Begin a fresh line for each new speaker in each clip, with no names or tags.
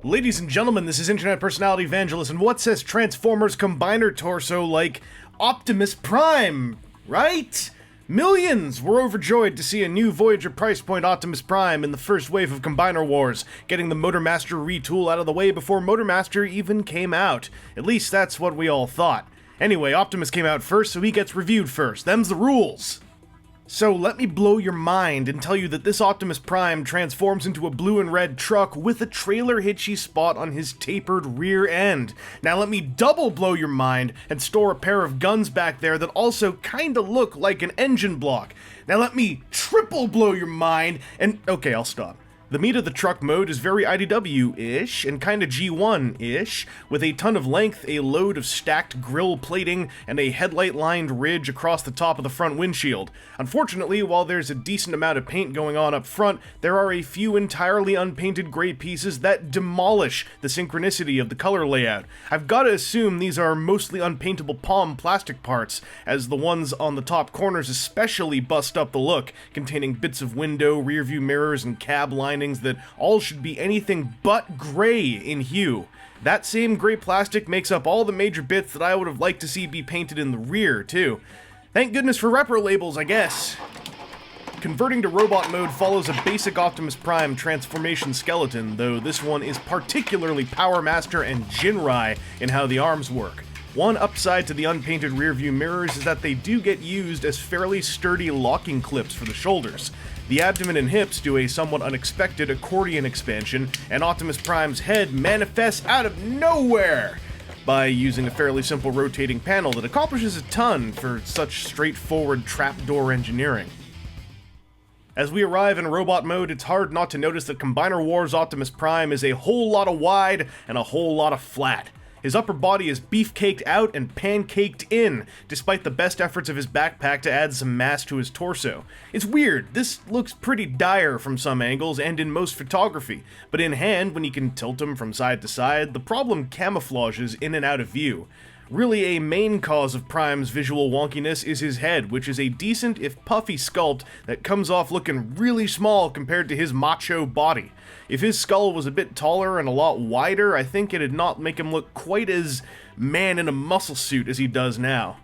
Ladies and gentlemen, this is internet personality Vangelus, and what says Transformers Combiner torso like Optimus Prime, right? Millions were overjoyed to see a new Voyager price point Optimus Prime in the first wave of Combiner Wars, getting the Motormaster retool out of the way before Motormaster even came out. At least that's what we all thought. Anyway, Optimus came out first, so he gets reviewed first. Them's the rules. So let me blow your mind and tell you that this Optimus Prime transforms into a blue and red truck with a trailer hitchy spot on his tapered rear end. Now let me double blow your mind and store a pair of guns back there that also kinda look like an engine block. Now let me triple blow your mind and... okay, I'll stop. The meat of the truck mode is very IDW-ish and kinda G1-ish, with a ton of length, a load of stacked grille plating, and a headlight-lined ridge across the top of the front windshield. Unfortunately, while there's a decent amount of paint going on up front, there are a few entirely unpainted gray pieces that demolish the synchronicity of the color layout. I've gotta assume these are mostly unpaintable POM plastic parts, as the ones on the top corners especially bust up the look, containing bits of window, rearview mirrors, and cab linings that all should be anything but gray in hue. That same gray plastic makes up all the major bits that I would have liked to see be painted in the rear, too. Thank goodness for repro labels, I guess. Converting to robot mode follows a basic Optimus Prime transformation skeleton, though this one is particularly Power Master and Jinrai in how the arms work. One upside to the unpainted rearview mirrors is that they do get used as fairly sturdy locking clips for the shoulders. The abdomen and hips do a somewhat unexpected accordion expansion, and Optimus Prime's head manifests out of nowhere by using a fairly simple rotating panel that accomplishes a ton for such straightforward trapdoor engineering. As we arrive in robot mode, it's hard not to notice that Combiner Wars Optimus Prime is a whole lot of wide and a whole lot of flat. His upper body is beefcaked out and pancaked in, despite the best efforts of his backpack to add some mass to his torso. It's weird, this looks pretty dire from some angles and in most photography, but in hand, when you can tilt him from side to side, the problem camouflages in and out of view. Really, a main cause of Prime's visual wonkiness is his head, which is a decent, if puffy, sculpt that comes off looking really small compared to his macho body. If his skull was a bit taller and a lot wider, I think it'd not make him look quite as man in a muscle suit as he does now.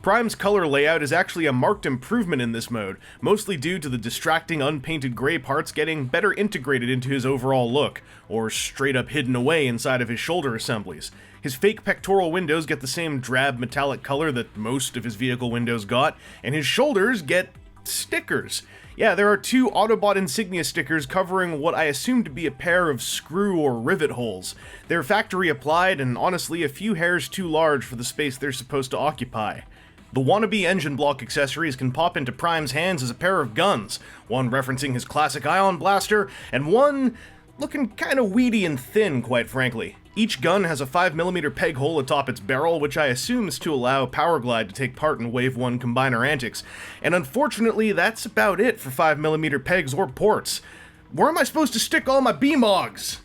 Prime's color layout is actually a marked improvement in this mode, mostly due to the distracting unpainted gray parts getting better integrated into his overall look, or straight up hidden away inside of his shoulder assemblies. His fake pectoral windows get the same drab metallic color that most of his vehicle windows got, and his shoulders get stickers. Yeah, there are two Autobot insignia stickers covering what I assume to be a pair of screw or rivet holes. They're factory applied and honestly a few hairs too large for the space they're supposed to occupy. The wannabe engine block accessories can pop into Prime's hands as a pair of guns, one referencing his classic ion blaster, and one looking kinda weedy and thin, quite frankly. Each gun has a 5mm peg hole atop its barrel, which I assume is to allow Powerglide to take part in Wave 1 Combiner antics, and unfortunately that's about it for 5mm pegs or ports. Where am I supposed to stick all my BMOGs?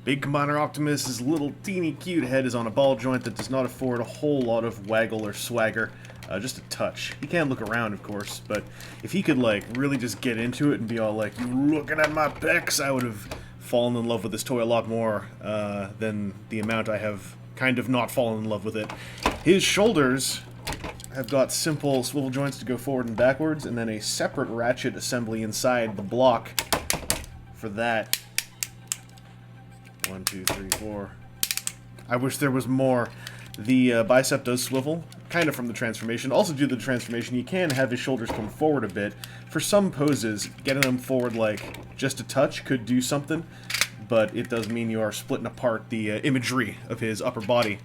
Big Combiner Optimus' little teeny cute head is on a ball joint that does not afford a whole lot of waggle or swagger. Just a touch. He can look around, of course, but if he could, like, really just get into it and be all like, "You looking at my pecs?" I would have fallen in love with this toy a lot more than the amount I have kind of not fallen in love with it. His shoulders have got simple swivel joints to go forward and backwards, and then a separate ratchet assembly inside the block for that. 1, 2, 3, 4. I wish there was more. The bicep does swivel, kind of from the transformation. Also due to the transformation, you can have his shoulders come forward a bit. For some poses, getting them forward like just a touch could do something, but it does mean you are splitting apart the imagery of his upper body.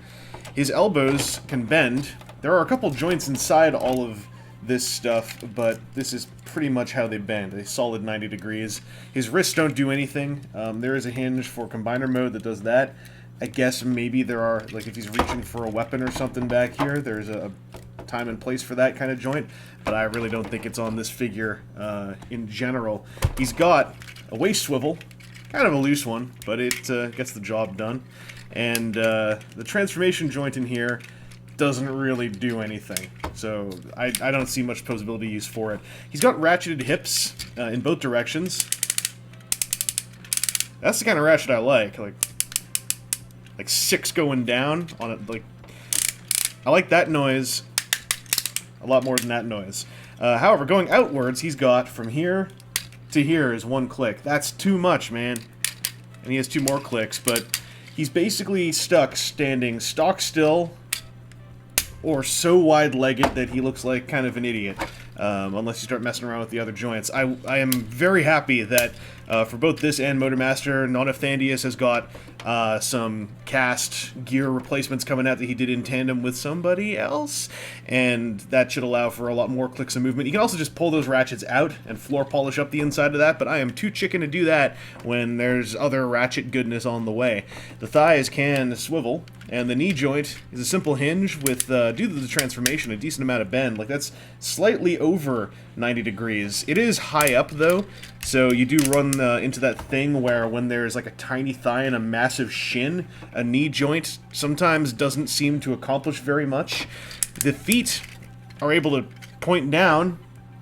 His elbows can bend. There are a couple joints inside all of this stuff, but this is pretty much how they bend, a solid 90 degrees. His wrists don't do anything. There is a hinge for Combiner mode that does that. I guess maybe there are, like if he's reaching for a weapon or something back here, there's a time and place for that kind of joint, but I really don't think it's on this figure in general. He's got a waist swivel, kind of a loose one, but it gets the job done. And the transformation joint in here doesn't really do anything, so I don't see much posability use for it. He's got ratcheted hips in both directions. That's the kind of ratchet I like like 6 going down on it. Like, I like that noise a lot more than that noise. However, going outwards, he's got from here to here is 1 click. That's too much, man. And he has 2 more clicks, but he's basically stuck standing stock still or so wide-legged that he looks like kind of an idiot. Unless you start messing around with the other joints. I am very happy that for both this and Motormaster, Nonathandius has got some cast gear replacements coming out that he did in tandem with somebody else, and that should allow for a lot more clicks of movement. You can also just pull those ratchets out and floor polish up the inside of that, but I am too chicken to do that when there's other ratchet goodness on the way. The thighs can swivel, and the knee joint is a simple hinge with, due to the transformation, a decent amount of bend. Like, that's slightly over 90 degrees. It is high up, though, so you do run into that thing where when there's like a tiny thigh and a massive shin, a knee joint sometimes doesn't seem to accomplish very much. The feet are able to point down,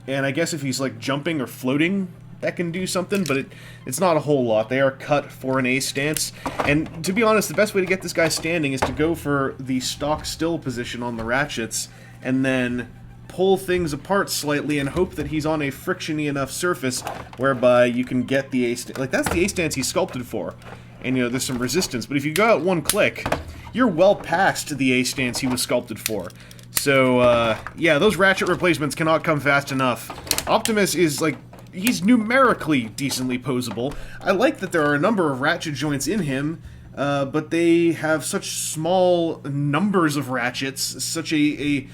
and I guess if he's like jumping or floating, that can do something, but it's not a whole lot. They are cut for an A stance, and to be honest, the best way to get this guy standing is to go for the stock still position on the ratchets, and then pull things apart slightly and hope that he's on a friction-y enough surface whereby you can get the A stance. Like, that's the A stance he's sculpted for, and, you know, there's some resistance, but if you go out 1 click, you're well past the A stance he was sculpted for. So, yeah, those ratchet replacements cannot come fast enough. Optimus is, like, he's numerically decently posable. I like that there are a number of ratchet joints in him, but they have such small numbers of ratchets, such a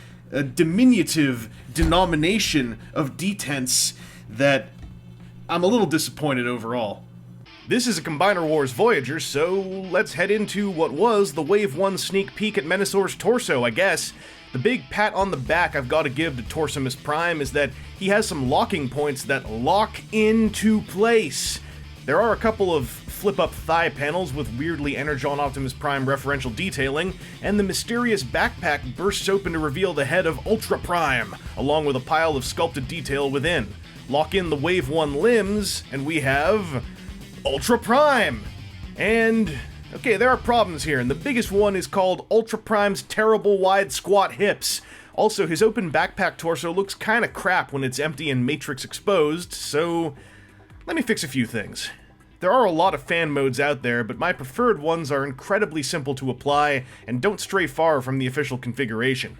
diminutive denomination of detents that I'm a little disappointed overall. This is a Combiner Wars Voyager, so let's head into what was the Wave 1 sneak peek at Menassor's torso, I guess. The big pat on the back I've got to give to Optimus Prime is that he has some locking points that lock into place. There are a couple of flip-up thigh panels with weirdly Energon Optimus Prime referential detailing, and the mysterious backpack bursts open to reveal the head of Ultra Prime, along with a pile of sculpted detail within. Lock in the Wave 1 limbs, and we have Ultra Prime! And okay, there are problems here, and the biggest one is called Ultra Prime's terrible wide squat hips. Also, his open backpack torso looks kinda crap when it's empty and matrix exposed, so let me fix a few things. There are a lot of fan modes out there, but my preferred ones are incredibly simple to apply and don't stray far from the official configuration.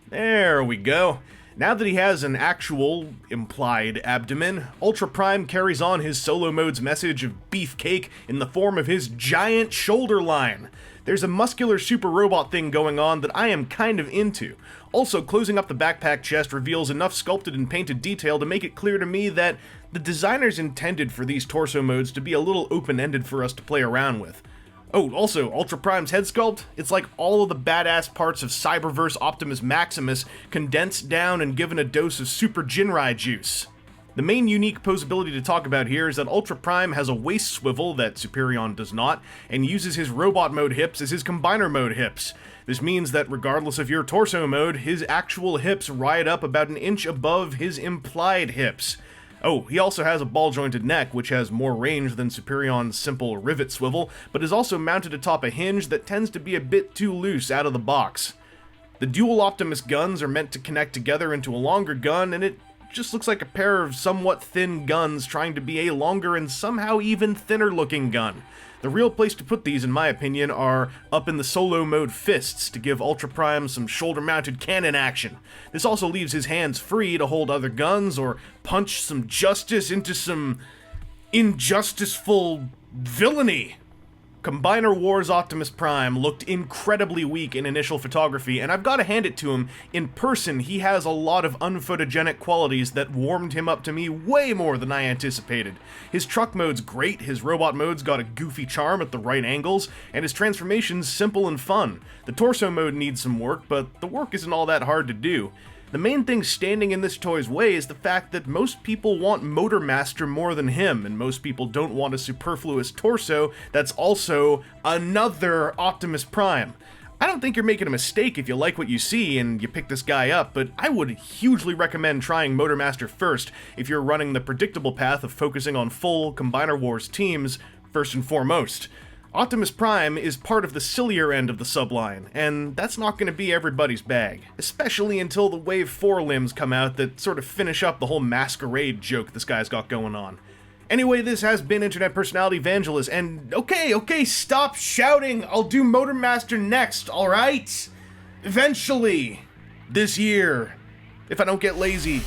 There we go. Now that he has an actual, implied abdomen, Ultra Prime carries on his solo mode's message of beefcake in the form of his giant shoulder line. There's a muscular super robot thing going on that I am kind of into. Also, closing up the backpack chest reveals enough sculpted and painted detail to make it clear to me that the designers intended for these torso modes to be a little open-ended for us to play around with. Oh, also, Ultra Prime's head sculpt, it's like all of the badass parts of Cyberverse Optimus Maximus condensed down and given a dose of Super Jinrai juice. The main unique posability to talk about here is that Ultra Prime has a waist swivel that Superion does not, and uses his robot mode hips as his combiner mode hips. This means that regardless of your torso mode, his actual hips ride up about an inch above his implied hips. Oh, he also has a ball-jointed neck, which has more range than Superion's simple rivet swivel, but is also mounted atop a hinge that tends to be a bit too loose out of the box. The dual Optimus guns are meant to connect together into a longer gun, and it just looks like a pair of somewhat thin guns trying to be a longer and somehow even thinner looking gun. The real place to put these, in my opinion, are up in the solo mode fists to give Ultra Prime some shoulder-mounted cannon action. This also leaves his hands free to hold other guns or punch some justice into some injusticeful villainy. Combiner Wars Optimus Prime looked incredibly weak in initial photography, and I've got to hand it to him, in person he has a lot of unphotogenic qualities that warmed him up to me way more than I anticipated. His truck mode's great, his robot mode's got a goofy charm at the right angles, and his transformation's simple and fun. The torso mode needs some work, but the work isn't all that hard to do. The main thing standing in this toy's way is the fact that most people want Motormaster more than him, and most people don't want a superfluous torso that's also another Optimus Prime. I don't think you're making a mistake if you like what you see and you pick this guy up, but I would hugely recommend trying Motormaster first if you're running the predictable path of focusing on full Combiner Wars teams first and foremost. Optimus Prime is part of the sillier end of the subline, and that's not going to be everybody's bag, especially until the Wave 4 limbs come out that sort of finish up the whole masquerade joke this guy's got going on. Anyway, this has been Internet Personality Vangelus, and okay, stop shouting! I'll do Motormaster next, alright? Eventually. This year. If I don't get lazy.